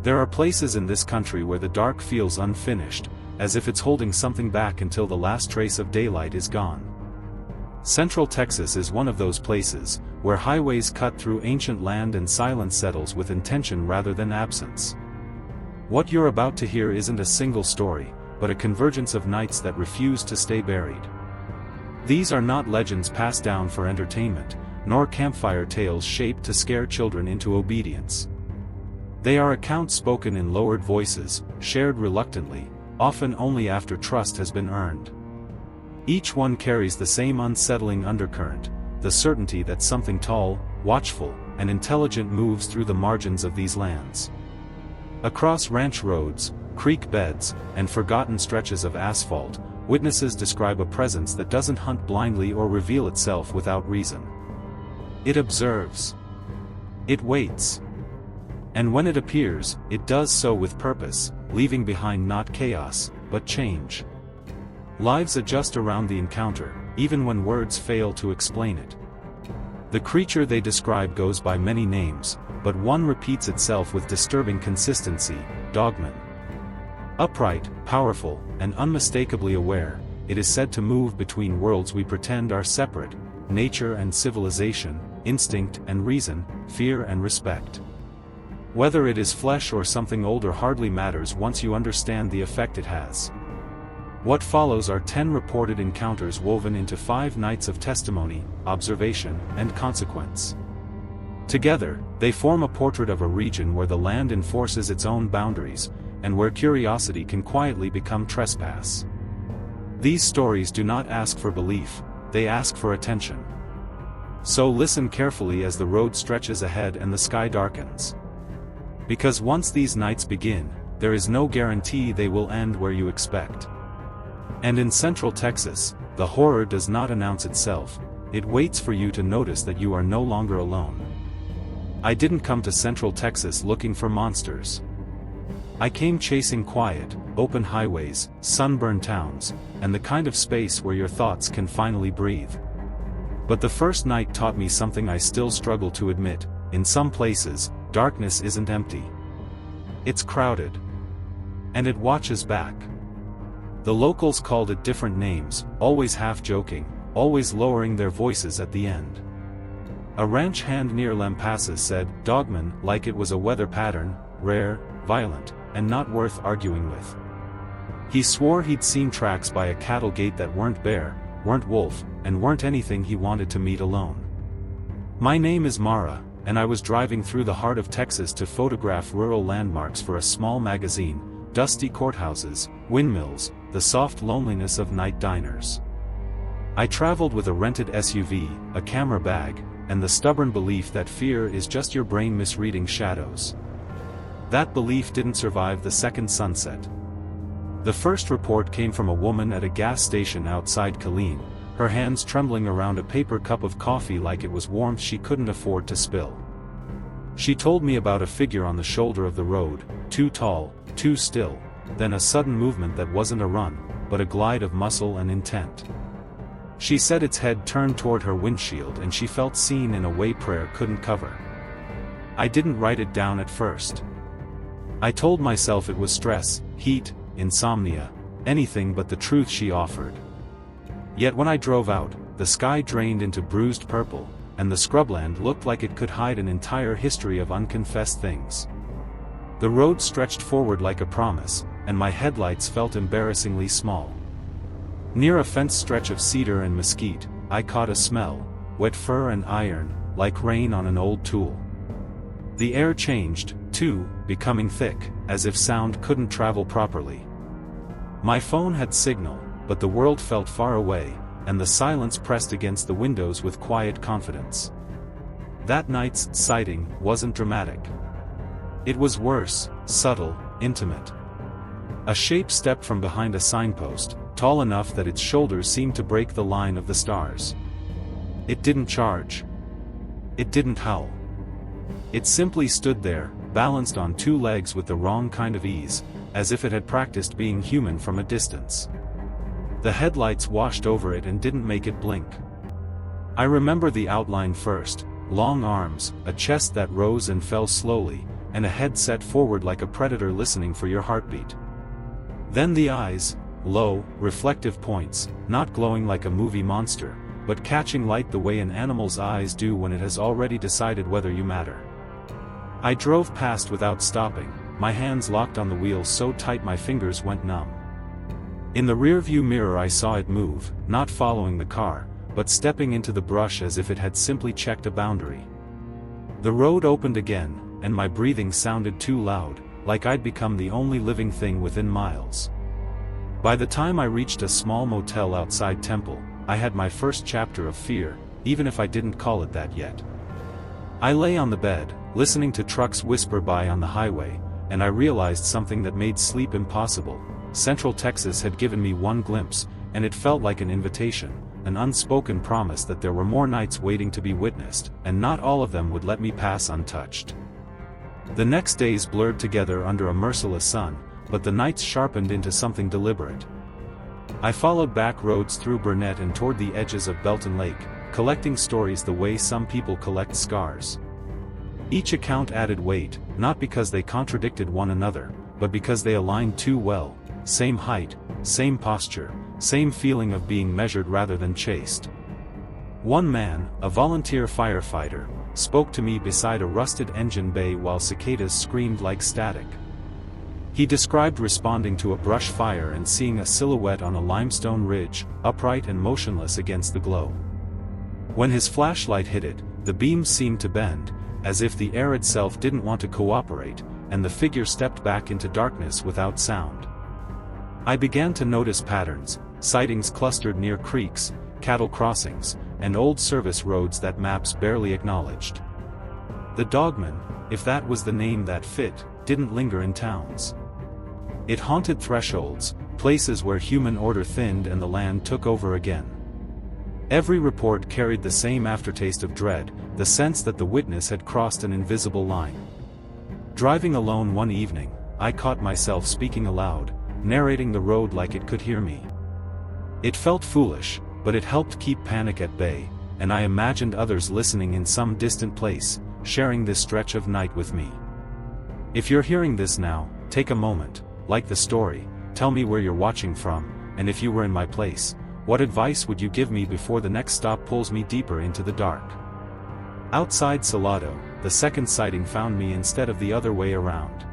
There are places in this country where the dark feels unfinished, as if it's holding something back until the last trace of daylight is gone. Central Texas is one of those places, where highways cut through ancient land and silence settles with intention rather than absence. What you're about to hear isn't a single story, but a convergence of nights that refuse to stay buried. These are not legends passed down for entertainment, nor campfire tales shaped to scare children into obedience. They are accounts spoken in lowered voices, shared reluctantly, often only after trust has been earned. Each one carries the same unsettling undercurrent, the certainty that something tall, watchful, and intelligent moves through the margins of these lands. Across ranch roads, creek beds, and forgotten stretches of asphalt, witnesses describe a presence that doesn't hunt blindly or reveal itself without reason. It observes. It waits. And when it appears, it does so with purpose, leaving behind not chaos, but change. Lives adjust around the encounter, even when words fail to explain it. The creature they describe goes by many names, but one repeats itself with disturbing consistency: Dogman. Upright, powerful, and unmistakably aware, it is said to move between worlds we pretend are separate: nature and civilization, instinct and reason, fear and respect. Whether it is flesh or something older hardly matters once you understand the effect it has. What follows are 10 reported encounters woven into 5 nights of testimony, observation, and consequence. Together, they form a portrait of a region where the land enforces its own boundaries, and where curiosity can quietly become trespass. These stories do not ask for belief, they ask for attention. So listen carefully as the road stretches ahead and the sky darkens. Because once these nights begin, there is no guarantee they will end where you expect. And in Central Texas, the horror does not announce itself, it waits for you to notice that you are no longer alone. I didn't come to Central Texas looking for monsters. I came chasing quiet, open highways, sunburned towns, and the kind of space where your thoughts can finally breathe. But the first night taught me something I still struggle to admit: in some places, darkness isn't empty. It's crowded. And it watches back. The locals called it different names, always half-joking, always lowering their voices at the end. A ranch hand near Lampasas said, "Dogman," like it was a weather pattern, rare, violent, and not worth arguing with. He swore he'd seen tracks by a cattle gate that weren't bear, weren't wolf, and weren't anything he wanted to meet alone. My name is Mara, and I was driving through the heart of Texas to photograph rural landmarks for a small magazine: dusty courthouses, windmills, the soft loneliness of night diners. I traveled with a rented SUV, a camera bag, and the stubborn belief that fear is just your brain misreading shadows. That belief didn't survive the second sunset. The first report came from a woman at a gas station outside Killeen, her hands trembling around a paper cup of coffee like it was warmth she couldn't afford to spill. She told me about a figure on the shoulder of the road, too tall, too still, then a sudden movement that wasn't a run, but a glide of muscle and intent. She said its head turned toward her windshield and she felt seen in a way prayer couldn't cover. I didn't write it down at first. I told myself it was stress, heat, insomnia, anything but the truth she offered. Yet when I drove out, the sky drained into bruised purple, and the scrubland looked like it could hide an entire history of unconfessed things. The road stretched forward like a promise, and my headlights felt embarrassingly small. Near a fenced stretch of cedar and mesquite, I caught a smell: wet fur and iron, like rain on an old tool. The air changed, too, becoming thick, as if sound couldn't travel properly. My phone had signal, but the world felt far away, and the silence pressed against the windows with quiet confidence. That night's sighting wasn't dramatic. It was worse, subtle, intimate. A shape stepped from behind a signpost, tall enough that its shoulders seemed to break the line of the stars. It didn't charge. It didn't howl. It simply stood there, balanced on 2 legs with the wrong kind of ease, as if it had practiced being human from a distance. The headlights washed over it and didn't make it blink. I remember the outline first: long arms, a chest that rose and fell slowly, and a head set forward like a predator listening for your heartbeat. Then the eyes, low, reflective points, not glowing like a movie monster, but catching light the way an animal's eyes do when it has already decided whether you matter. I drove past without stopping, my hands locked on the wheel so tight my fingers went numb. In the rearview mirror I saw it move, not following the car, but stepping into the brush as if it had simply checked a boundary. The road opened again, and my breathing sounded too loud, like I'd become the only living thing within miles. By the time I reached a small motel outside Temple, I had my first chapter of fear, even if I didn't call it that yet. I lay on the bed, listening to trucks whisper by on the highway, and I realized something that made sleep impossible. Central Texas had given me one glimpse, and it felt like an invitation, an unspoken promise that there were more nights waiting to be witnessed, and not all of them would let me pass untouched. The next days blurred together under a merciless sun, but the nights sharpened into something deliberate. I followed back roads through Burnett and toward the edges of Belton Lake, collecting stories the way some people collect scars. Each account added weight, not because they contradicted one another, but because they aligned too well: same height, same posture, same feeling of being measured rather than chased. One man, a volunteer firefighter, spoke to me beside a rusted engine bay while cicadas screamed like static. He described responding to a brush fire and seeing a silhouette on a limestone ridge, upright and motionless against the glow. When his flashlight hit it, the beams seemed to bend, as if the air itself didn't want to cooperate, and the figure stepped back into darkness without sound. I began to notice patterns: sightings clustered near creeks, cattle crossings, and old service roads that maps barely acknowledged. The dogman, if that was the name that fit, didn't linger in towns. It haunted thresholds, places where human order thinned and the land took over again. Every report carried the same aftertaste of dread, the sense that the witness had crossed an invisible line. Driving alone one evening, I caught myself speaking aloud, narrating the road like it could hear me. It felt foolish, but it helped keep panic at bay, and I imagined others listening in some distant place, sharing this stretch of night with me. If you're hearing this now, take a moment, like the story, tell me where you're watching from, and if you were in my place, what advice would you give me before the next stop pulls me deeper into the dark? Outside Salado, the second sighting found me instead of the other way around.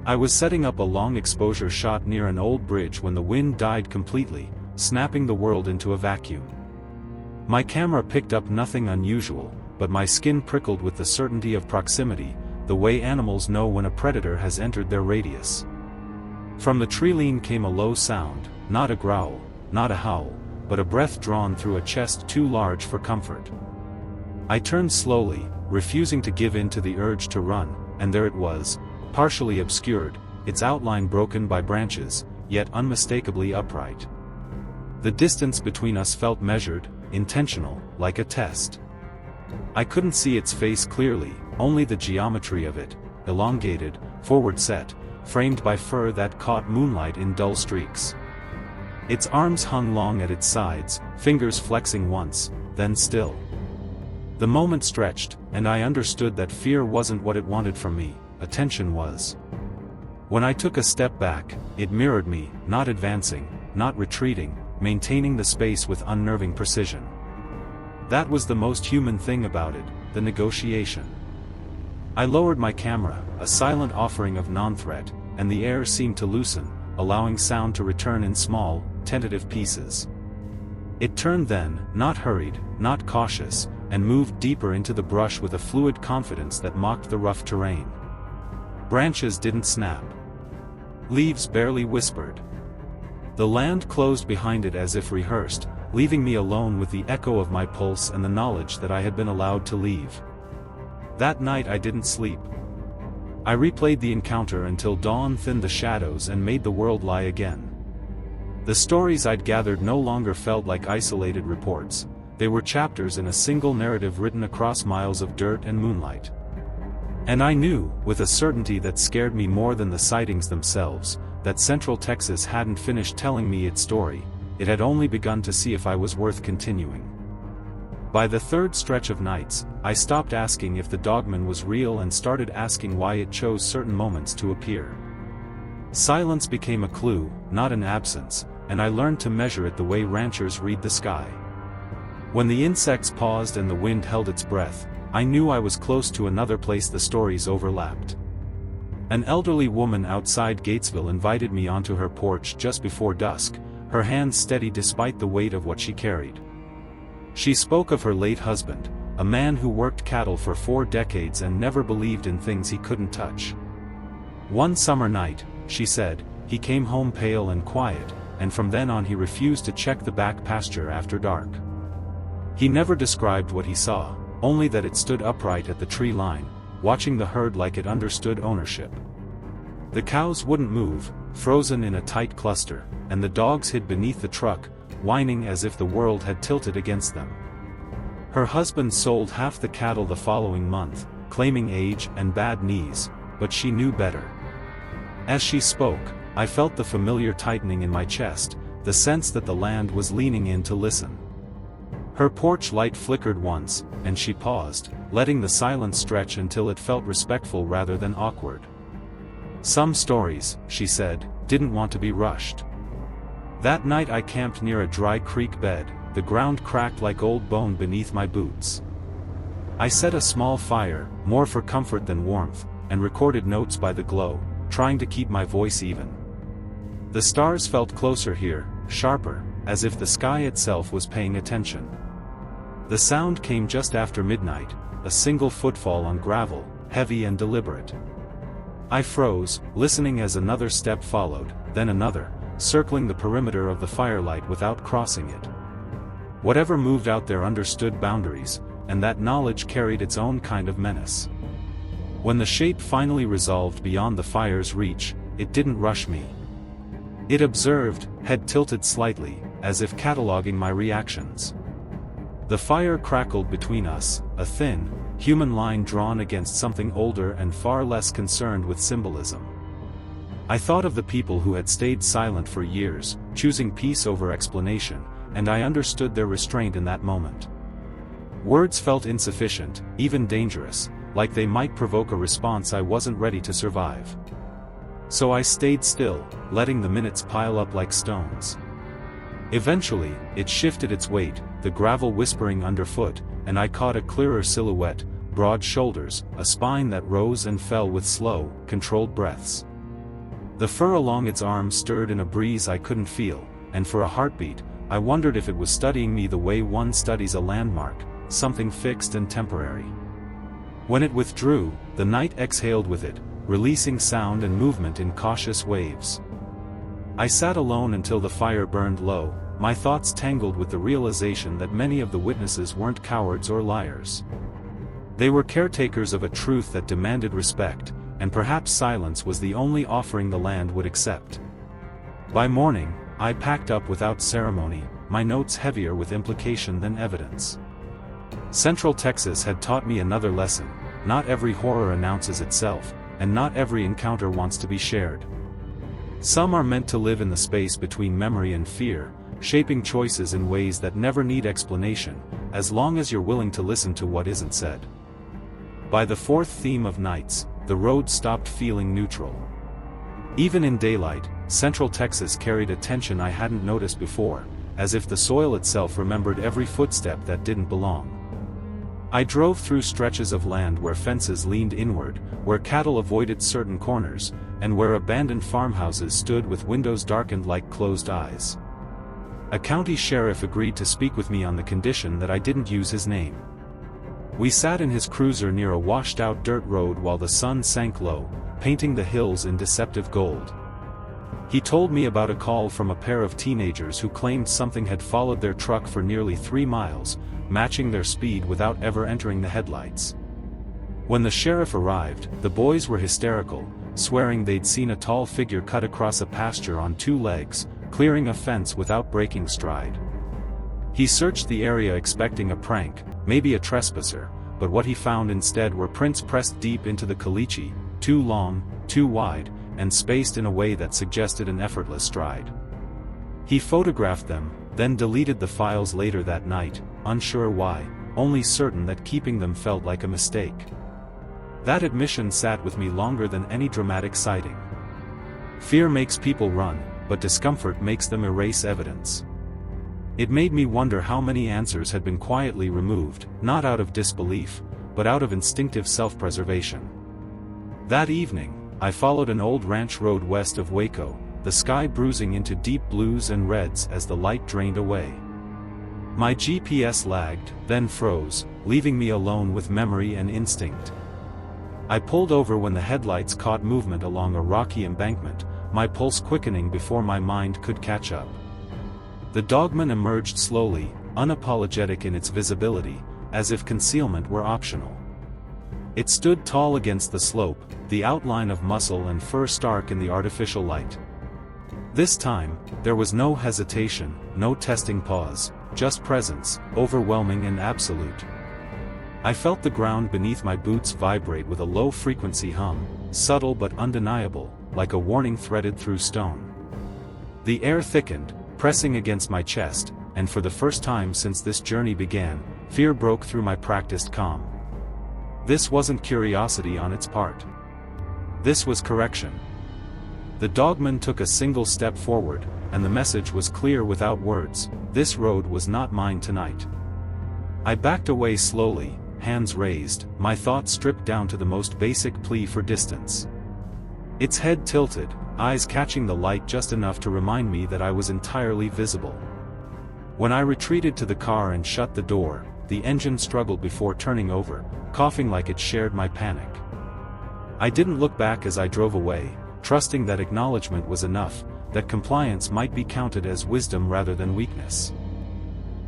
I was setting up a long exposure shot near an old bridge when the wind died completely, snapping the world into a vacuum. My camera picked up nothing unusual, but my skin prickled with the certainty of proximity, the way animals know when a predator has entered their radius. From the treeline came a low sound, not a growl, not a howl, but a breath drawn through a chest too large for comfort. I turned slowly, refusing to give in to the urge to run, and there it was, partially obscured, its outline broken by branches, yet unmistakably upright. The distance between us felt measured, intentional, like a test. I couldn't see its face clearly, only the geometry of it, elongated, forward set, framed by fur that caught moonlight in dull streaks. Its arms hung long at its sides, fingers flexing once, then still. The moment stretched, and I understood that fear wasn't what it wanted from me, attention was. When I took a step back, it mirrored me, not advancing, not retreating, maintaining the space with unnerving precision. That was the most human thing about it, the negotiation. I lowered my camera, a silent offering of non-threat, and the air seemed to loosen, allowing sound to return in small, tentative pieces. It turned then, not hurried, not cautious, and moved deeper into the brush with a fluid confidence that mocked the rough terrain. Branches didn't snap. Leaves barely whispered. The land closed behind it as if rehearsed, leaving me alone with the echo of my pulse and the knowledge that I had been allowed to leave. That night I didn't sleep. I replayed the encounter until dawn thinned the shadows and made the world lie again. The stories I'd gathered no longer felt like isolated reports, they were chapters in a single narrative written across miles of dirt and moonlight. And I knew, with a certainty that scared me more than the sightings themselves, that Central Texas hadn't finished telling me its story, it had only begun to see if I was worth continuing. By the third stretch of nights, I stopped asking if the dogman was real and started asking why it chose certain moments to appear. Silence became a clue, not an absence, and I learned to measure it the way ranchers read the sky. When the insects paused and the wind held its breath, I knew I was close to another place the stories overlapped. An elderly woman outside Gatesville invited me onto her porch just before dusk, her hands steady despite the weight of what she carried. She spoke of her late husband, a man who worked cattle for 4 decades and never believed in things he couldn't touch. One summer night, she said, he came home pale and quiet, and from then on he refused to check the back pasture after dark. He never described what he saw, only that it stood upright at the tree line, watching the herd like it understood ownership. The cows wouldn't move, frozen in a tight cluster, and the dogs hid beneath the truck, whining as if the world had tilted against them. Her husband sold half the cattle the following month, claiming age and bad knees, but she knew better. As she spoke, I felt the familiar tightening in my chest, the sense that the land was leaning in to listen. Her porch light flickered once, and she paused, letting the silence stretch until it felt respectful rather than awkward. Some stories, she said, didn't want to be rushed. That night I camped near a dry creek bed, the ground cracked like old bone beneath my boots. I set a small fire, more for comfort than warmth, and recorded notes by the glow, trying to keep my voice even. The stars felt closer here, sharper, as if the sky itself was paying attention. The sound came just after midnight, a single footfall on gravel, heavy and deliberate. I froze, listening as another step followed, then another, circling the perimeter of the firelight without crossing it. Whatever moved out there understood boundaries, and that knowledge carried its own kind of menace. When the shape finally resolved beyond the fire's reach, it didn't rush me. It observed, head tilted slightly, as if cataloging my reactions. The fire crackled between us, a thin, human line drawn against something older and far less concerned with symbolism. I thought of the people who had stayed silent for years, choosing peace over explanation, and I understood their restraint in that moment. Words felt insufficient, even dangerous, like they might provoke a response I wasn't ready to survive. So I stayed still, letting the minutes pile up like stones. Eventually, it shifted its weight, the gravel whispering underfoot, and I caught a clearer silhouette, broad shoulders, a spine that rose and fell with slow, controlled breaths. The fur along its arms stirred in a breeze I couldn't feel, and for a heartbeat, I wondered if it was studying me the way one studies a landmark, something fixed and temporary. When it withdrew, the night exhaled with it, releasing sound and movement in cautious waves. I sat alone until the fire burned low, my thoughts tangled with the realization that many of the witnesses weren't cowards or liars. They were caretakers of a truth that demanded respect, and perhaps silence was the only offering the land would accept. By morning, I packed up without ceremony, my notes heavier with implication than evidence. Central Texas had taught me another lesson: not every horror announces itself, and not every encounter wants to be shared. Some are meant to live in the space between memory and fear, shaping choices in ways that never need explanation, as long as you're willing to listen to what isn't said. By the fourth theme of nights, the road stopped feeling neutral. Even in daylight, Central Texas carried a tension I hadn't noticed before, as if the soil itself remembered every footstep that didn't belong. I drove through stretches of land where fences leaned inward, where cattle avoided certain corners, and where abandoned farmhouses stood with windows darkened like closed eyes. A county sheriff agreed to speak with me on the condition that I didn't use his name. We sat in his cruiser near a washed-out dirt road while the sun sank low, painting the hills in deceptive gold. He told me about a call from a pair of teenagers who claimed something had followed their truck for nearly 3 miles, matching their speed without ever entering the headlights. When the sheriff arrived, the boys were hysterical, swearing they'd seen a tall figure cut across a pasture on 2 legs, clearing a fence without breaking stride. He searched the area expecting a prank, maybe a trespasser, but what he found instead were prints pressed deep into the caliche, too long, too wide, and spaced in a way that suggested an effortless stride. He photographed them, then deleted the files later that night, unsure why, only certain that keeping them felt like a mistake. That admission sat with me longer than any dramatic sighting. Fear makes people run, but discomfort makes them erase evidence. It made me wonder how many answers had been quietly removed, not out of disbelief, but out of instinctive self-preservation. That evening, I followed an old ranch road west of Waco, the sky bruising into deep blues and reds as the light drained away. My GPS lagged, then froze, leaving me alone with memory and instinct. I pulled over when the headlights caught movement along a rocky embankment, my pulse quickening before my mind could catch up. The dogman emerged slowly, unapologetic in its visibility, as if concealment were optional. It stood tall against the slope, the outline of muscle and fur stark in the artificial light. This time, there was no hesitation, no testing pause, just presence, overwhelming and absolute. I felt the ground beneath my boots vibrate with a low-frequency hum, subtle but undeniable, like a warning threaded through stone. The air thickened, pressing against my chest, and for the first time since this journey began, fear broke through my practiced calm. This wasn't curiosity on its part. This was correction. The dogman took a single step forward, and the message was clear without words: this road was not mine tonight. I backed away slowly, hands raised, my thoughts stripped down to the most basic plea for distance. Its head tilted, eyes catching the light just enough to remind me that I was entirely visible. When I retreated to the car and shut the door, the engine struggled before turning over, coughing like it shared my panic. I didn't look back as I drove away, trusting that acknowledgement was enough, that compliance might be counted as wisdom rather than weakness.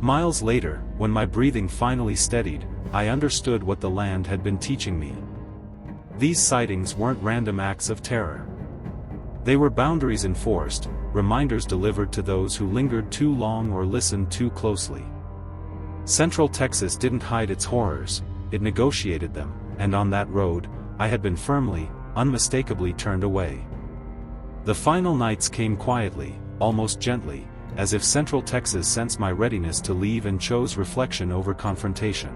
Miles later, when my breathing finally steadied, I understood what the land had been teaching me. These sightings weren't random acts of terror. They were boundaries enforced, reminders delivered to those who lingered too long or listened too closely. Central Texas didn't hide its horrors, it negotiated them, and on that road, I had been firmly, unmistakably turned away. The final nights came quietly, almost gently, as if Central Texas sensed my readiness to leave and chose reflection over confrontation.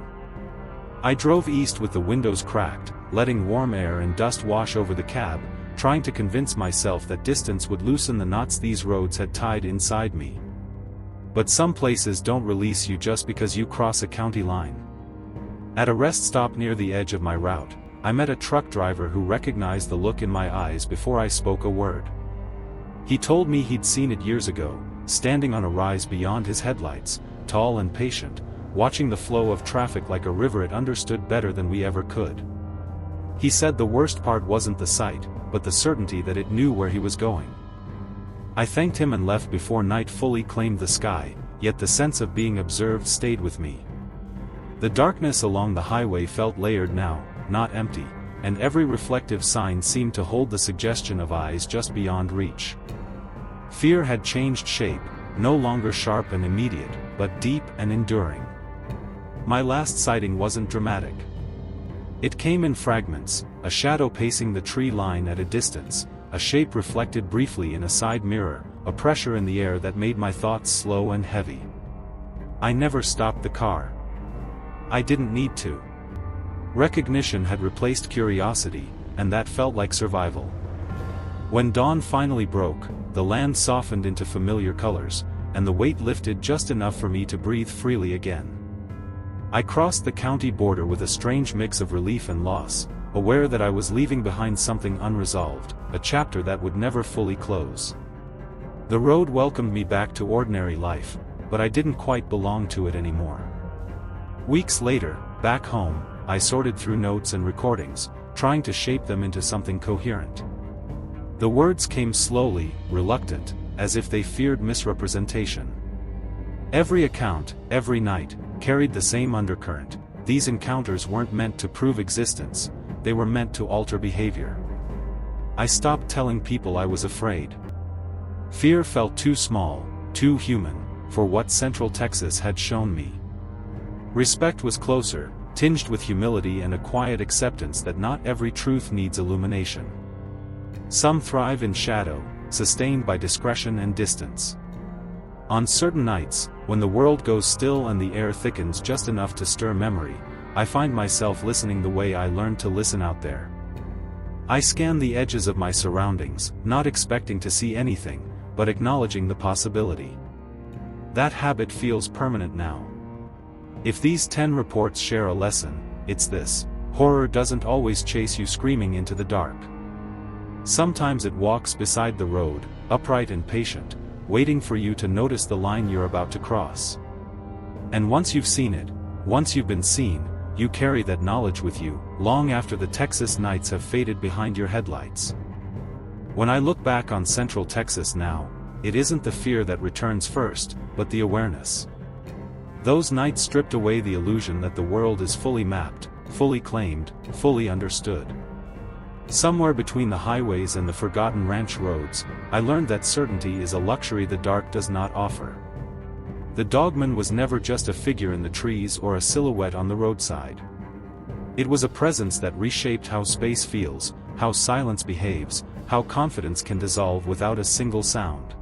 I drove east with the windows cracked, letting warm air and dust wash over the cab, trying to convince myself that distance would loosen the knots these roads had tied inside me. But some places don't release you just because you cross a county line. At a rest stop near the edge of my route, I met a truck driver who recognized the look in my eyes before I spoke a word. He told me he'd seen it years ago, standing on a rise beyond his headlights, tall and patient, watching the flow of traffic like a river it understood better than we ever could. He said the worst part wasn't the sight, but the certainty that it knew where he was going. I thanked him and left before night fully claimed the sky, yet the sense of being observed stayed with me. The darkness along the highway felt layered now, not empty, and every reflective sign seemed to hold the suggestion of eyes just beyond reach. Fear had changed shape, no longer sharp and immediate, but deep and enduring. My last sighting wasn't dramatic. It came in fragments, a shadow pacing the tree line at a distance, a shape reflected briefly in a side mirror, a pressure in the air that made my thoughts slow and heavy. I never stopped the car. I didn't need to. Recognition had replaced curiosity, and that felt like survival. When dawn finally broke, the land softened into familiar colors, and the weight lifted just enough for me to breathe freely again. I crossed the county border with a strange mix of relief and loss, aware that I was leaving behind something unresolved, a chapter that would never fully close. The road welcomed me back to ordinary life, but I didn't quite belong to it anymore. Weeks later, back home, I sorted through notes and recordings, trying to shape them into something coherent. The words came slowly, reluctant, as if they feared misrepresentation. Every account, every night, carried the same undercurrent. These encounters weren't meant to prove existence, they were meant to alter behavior. I stopped telling people I was afraid. Fear felt too small, too human, for what Central Texas had shown me. Respect was closer, tinged with humility and a quiet acceptance that not every truth needs illumination. Some thrive in shadow, sustained by discretion and distance. On certain nights, when the world goes still and the air thickens just enough to stir memory, I find myself listening the way I learned to listen out there. I scan the edges of my surroundings, not expecting to see anything, but acknowledging the possibility. That habit feels permanent now. If these 10 reports share a lesson, it's this: horror doesn't always chase you screaming into the dark. Sometimes it walks beside the road, upright and patient, waiting for you to notice the line you're about to cross. And once you've seen it, once you've been seen, you carry that knowledge with you, long after the Texas nights have faded behind your headlights. When I look back on Central Texas now, it isn't the fear that returns first, but the awareness. Those nights stripped away the illusion that the world is fully mapped, fully claimed, fully understood. Somewhere between the highways and the forgotten ranch roads, I learned that certainty is a luxury the dark does not offer. The dogman was never just a figure in the trees or a silhouette on the roadside. It was a presence that reshaped how space feels, how silence behaves, how confidence can dissolve without a single sound.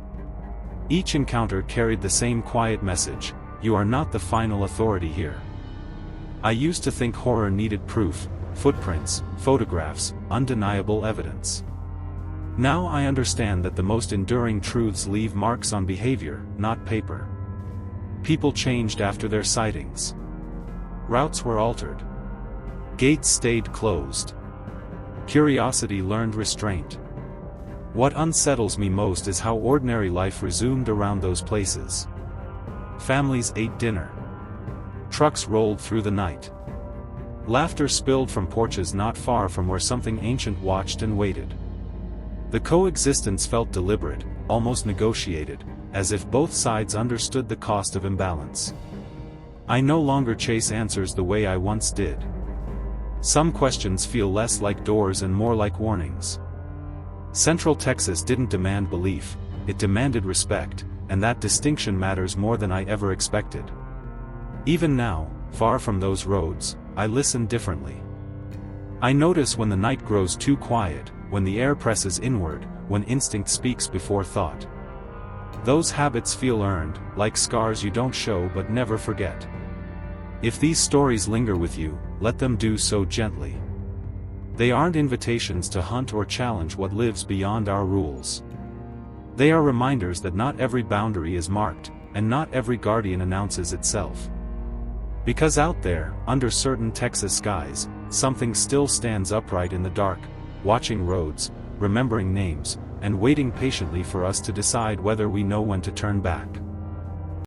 Each encounter carried the same quiet message: you are not the final authority here. I used to think horror needed proof, footprints, photographs, undeniable evidence. Now I understand that the most enduring truths leave marks on behavior, not paper. People changed after their sightings. Routes were altered. Gates stayed closed. Curiosity learned restraint. What unsettles me most is how ordinary life resumed around those places. Families ate dinner. Trucks rolled through the night. Laughter spilled from porches not far from where something ancient watched and waited. The coexistence felt deliberate, almost negotiated, as if both sides understood the cost of imbalance. I no longer chase answers the way I once did. Some questions feel less like doors and more like warnings. Central Texas didn't demand belief, it demanded respect, and that distinction matters more than I ever expected. Even now, far from those roads, I listen differently. I notice when the night grows too quiet, when the air presses inward, when instinct speaks before thought. Those habits feel earned, like scars you don't show but never forget. If these stories linger with you, let them do so gently. They aren't invitations to hunt or challenge what lives beyond our rules. They are reminders that not every boundary is marked, and not every guardian announces itself. Because out there, under certain Texas skies, something still stands upright in the dark, watching roads, remembering names, and waiting patiently for us to decide whether we know when to turn back.